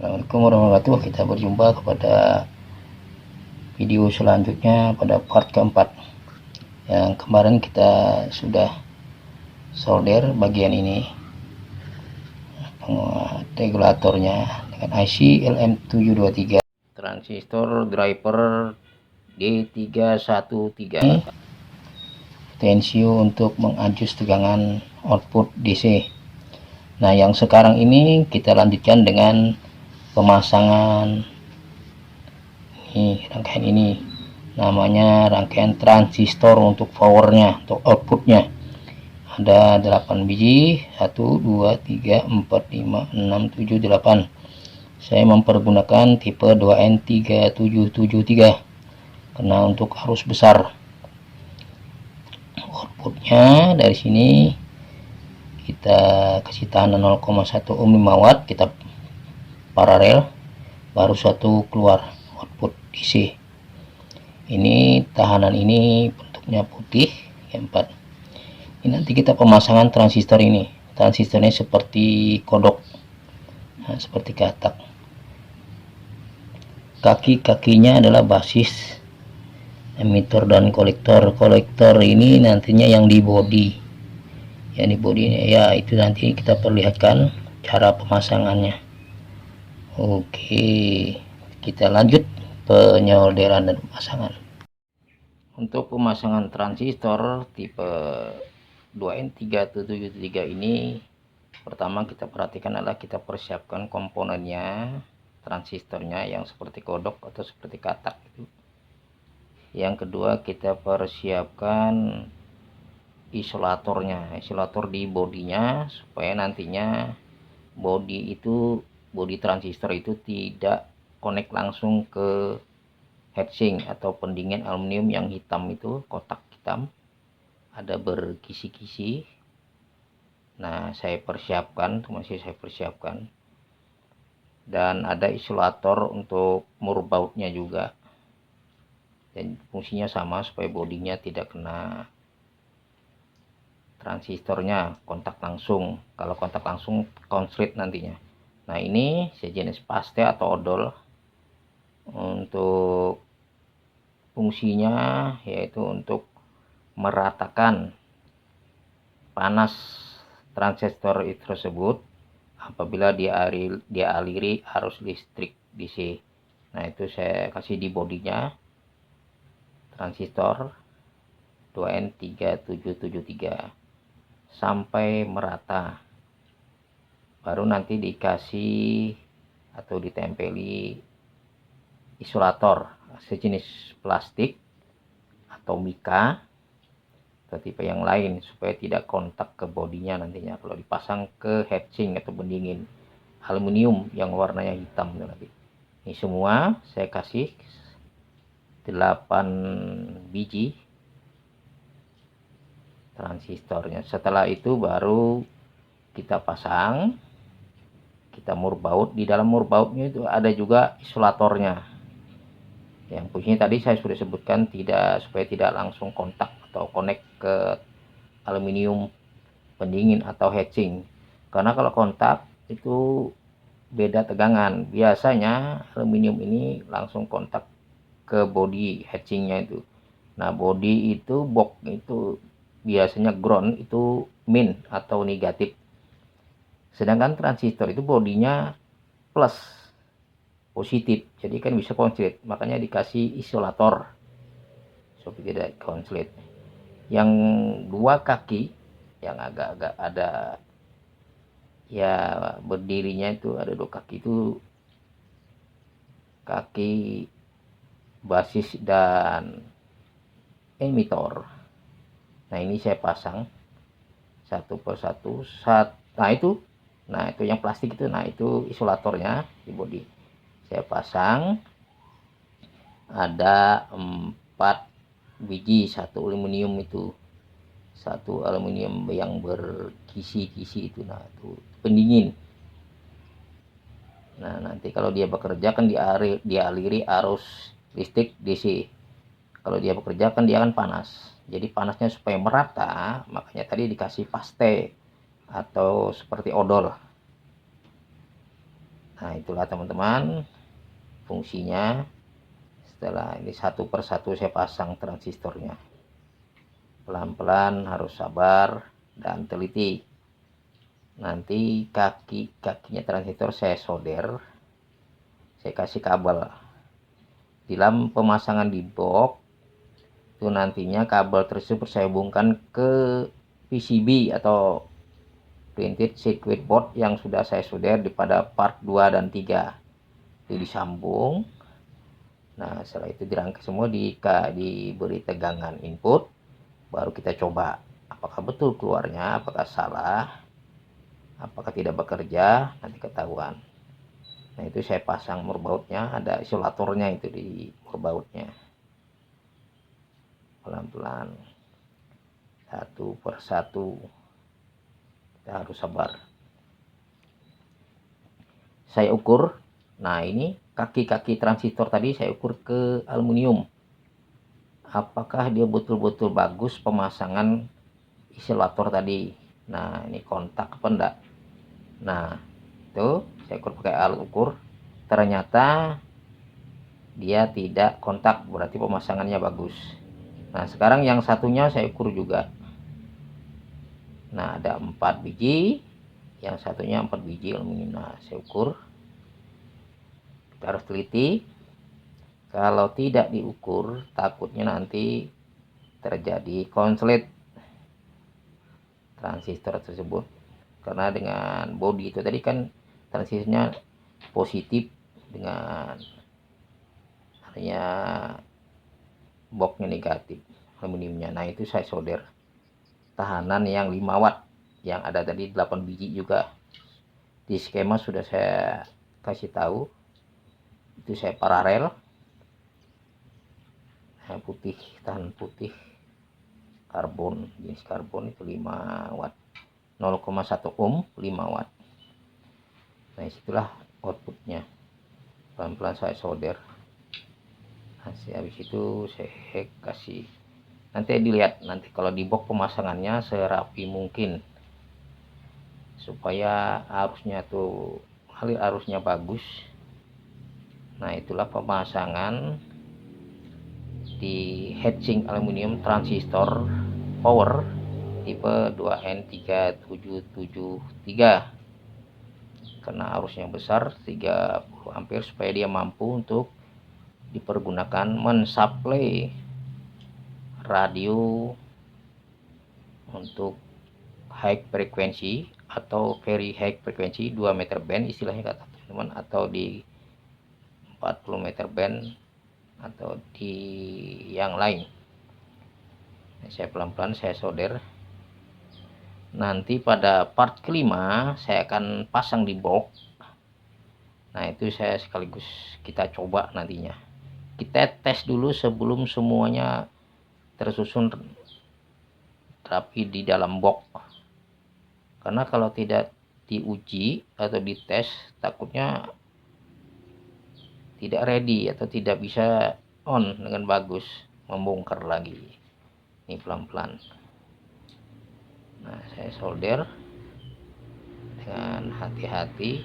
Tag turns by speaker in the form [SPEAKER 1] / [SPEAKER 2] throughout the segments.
[SPEAKER 1] Assalamualaikum warahmatullahi wabarakatuh. Kita berjumpa kepada video selanjutnya pada part keempat. Yang kemarin kita sudah solder bagian ini regulatornya dengan IC LM723, transistor driver D313, potensio untuk mengadjust tegangan output DC. Nah, yang sekarang ini kita lanjutkan dengan pemasangan rangkaian ini, namanya rangkaian transistor untuk powernya, untuk outputnya. Ada 8 biji, 1 2 3 4 5 6 7 8. Saya mempergunakan tipe 2N3773 karena untuk arus besar. Outputnya dari sini kita kasih tahanan 0,1 ohm 5 watt, kita paralel, baru satu keluar output DC. Ini tahanan ini bentuknya putih, yang 4. Ini nanti kita pemasangan transistor ini. Transistornya seperti kodok, nah, seperti katak. Kaki-kakinya adalah basis, emitter dan kolektor. Kolektor ini nantinya yang di body, yang di bodinya ya, itu nanti kita perlihatkan cara pemasangannya. Oke, kita lanjut penyolderan dan pemasangan. Untuk pemasangan transistor tipe 2N3773 ini, pertama kita perhatikan adalah kita persiapkan komponennya, transistornya yang seperti kodok atau seperti katak itu. Yang kedua, kita persiapkan isolatornya, isolator di bodinya, supaya nantinya bodi transistor itu tidak connect langsung ke heatsink atau pendingin aluminium yang hitam itu, kotak hitam ada berkisi-kisi. Nah, saya persiapkan, masih saya persiapkan. Dan ada isolator untuk murbautnya juga, dan fungsinya sama supaya bodinya tidak kena transistornya kontak langsung. Kalau kontak langsung konslet nantinya. Nah, ini sejenis paste atau odol. Untuk fungsinya yaitu untuk meratakan panas transistor tersebut apabila dialiri arus listrik DC. Nah, itu saya kasih di bodinya transistor 2N3773 sampai merata, baru nanti dikasih atau ditempeli isolator sejenis plastik atau mika atau tipe yang lain supaya tidak kontak ke bodinya nantinya kalau dipasang ke heatsink atau pendingin aluminium yang warnanya hitam nanti. Ini semua saya kasih 8 biji transistornya. Setelah itu baru kita pasang, kita murbaut. Di dalam murbautnya itu ada juga isolatornya, yang fungsinya tadi saya sudah sebutkan, supaya tidak langsung kontak atau connect ke aluminium pendingin atau heatsink. Karena kalau kontak itu beda tegangan. Biasanya aluminium ini langsung kontak ke body heatsinknya itu. Nah, body itu box itu biasanya ground itu min atau negatif. Sedangkan transistor itu bodinya plus, positif. Jadi kan bisa konslet. Makanya dikasih isolator supaya tidak konslet. Yang dua kaki yang agak-agak ada ya berdirinya itu, ada dua kaki itu kaki basis dan emitor. Nah, ini saya pasang satu persatu. Nah itu yang plastik itu, nah itu isolatornya di bodi. Saya pasang ada 4 biji, satu aluminium itu, satu aluminium yang berkisi-kisi itu. Nah, itu pendingin. Nah, nanti kalau dia bekerja kan dialiri arus listrik DC. Kalau dia bekerja kan dia akan panas. Jadi panasnya supaya merata, makanya tadi dikasih paste atau seperti odol. Nah, itulah teman-teman fungsinya. Setelah ini satu persatu saya pasang transistornya. Pelan-pelan, harus sabar dan teliti. Nanti kakinya transistor saya solder, saya kasih kabel. Dalam pemasangan di box itu nantinya kabel tersebut saya hubungkan ke PCB atau printed circuit board yang sudah saya solder pada part 2 dan 3. Itu disambung. Nah, setelah itu dirangkai semua, diberi tegangan input, baru kita coba apakah betul keluarnya, apakah salah, apakah tidak bekerja, nanti ketahuan. Nah, itu saya pasang murbautnya, ada isolatornya itu di murbautnya. Pelan-pelan, satu persatu, kita harus sabar. Saya ukur, nah ini kaki-kaki transistor tadi saya ukur ke aluminium. Apakah dia betul-betul bagus pemasangan isolator tadi. Nah, ini kontak apa enggak. Nah, itu saya ukur pakai alat ukur, ternyata dia tidak kontak, berarti pemasangannya bagus. Nah, sekarang yang satunya saya ukur juga. Nah, ada 4 biji, yang satunya 4 biji aluminium. Nah, saya ukur, kita harus teliti. Kalau tidak diukur, takutnya nanti terjadi konslet transistor tersebut, karena dengan body itu tadi kan transistornya positif dengan artinya boxnya negatif aluminiumnya. Nah, itu saya solder tahanan yang 5 watt yang ada tadi 8 biji juga di skema sudah saya kasih tahu. Itu saya paralel, putih, tahan putih karbon, jenis karbon itu 5 watt, 0,1 ohm 5 watt. Nah, disitulah outputnya. Pelan-pelan saya solder. Habis itu saya kasih, nanti dilihat nanti kalau di box pemasangannya serapi mungkin supaya alir arusnya bagus. Nah, itulah pemasangan di heatsink aluminium transistor power tipe 2N37773 karena arusnya besar 30 ampere supaya dia mampu untuk dipergunakan mensuplai radio untuk high frekuensi atau very high frekuensi 2 meter band istilahnya kata teman-teman, atau di 40 meter band atau di yang lain. Saya pelan-pelan saya solder. Nanti pada part kelima saya akan pasang di box. Nah, itu saya sekaligus kita coba nantinya. Kita tes dulu sebelum semuanya tersusun rapi di dalam box. Karena kalau tidak diuji atau dites, takutnya tidak ready atau tidak bisa on dengan bagus, membongkar lagi. Ini pelan-pelan. Nah, saya solder dengan hati-hati.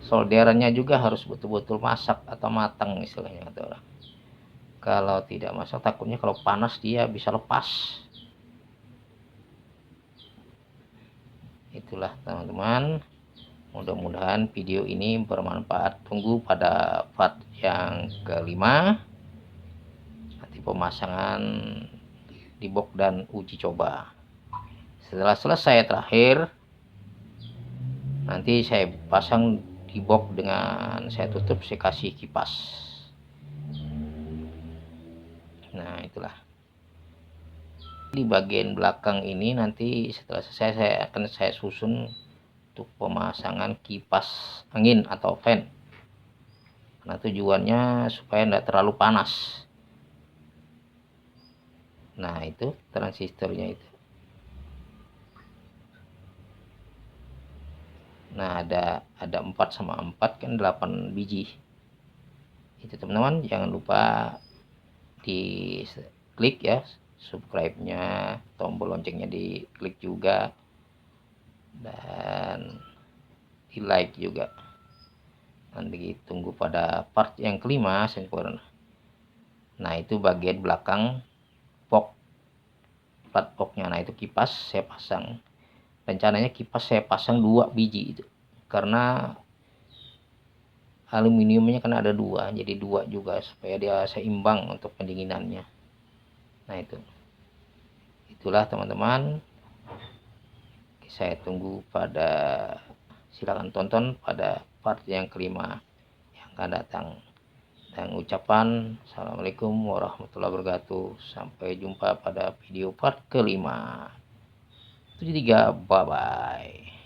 [SPEAKER 1] Solderannya juga harus betul-betul masak atau matang istilahnya kata orang. Kalau tidak masak, takutnya kalau panas dia bisa lepas. Itulah teman-teman, mudah-mudahan video ini bermanfaat. Tunggu pada part yang kelima, nanti pemasangan di box dan uji coba. Setelah selesai terakhir, nanti saya pasang di box dengan saya tutup, saya kasih kipas. Nah, itulah di bagian belakang ini nanti setelah selesai saya susun untuk pemasangan kipas angin atau fan. Nah, tujuannya supaya tidak terlalu panas. Nah, itu transistornya itu. Nah, ada 4 sama 4 kan 8 biji. Itu teman-teman, jangan lupa di klik ya subscribe-nya, tombol loncengnya di klik juga, dan di like juga. Nanti tunggu pada part yang kelima sempurna. Nah itu bagian belakang plat boxnya. Nah itu kipas saya pasang, rencananya kipas saya pasang 2 biji itu, karena aluminiumnya kan ada 2, jadi 2 juga supaya dia seimbang untuk pendinginannya. Nah itulah teman-teman, saya tunggu pada, silakan tonton pada part yang kelima yang akan datang. Dan ucapan assalamualaikum warahmatullahi wabarakatuh, sampai jumpa pada video part kelima. 73, bye bye.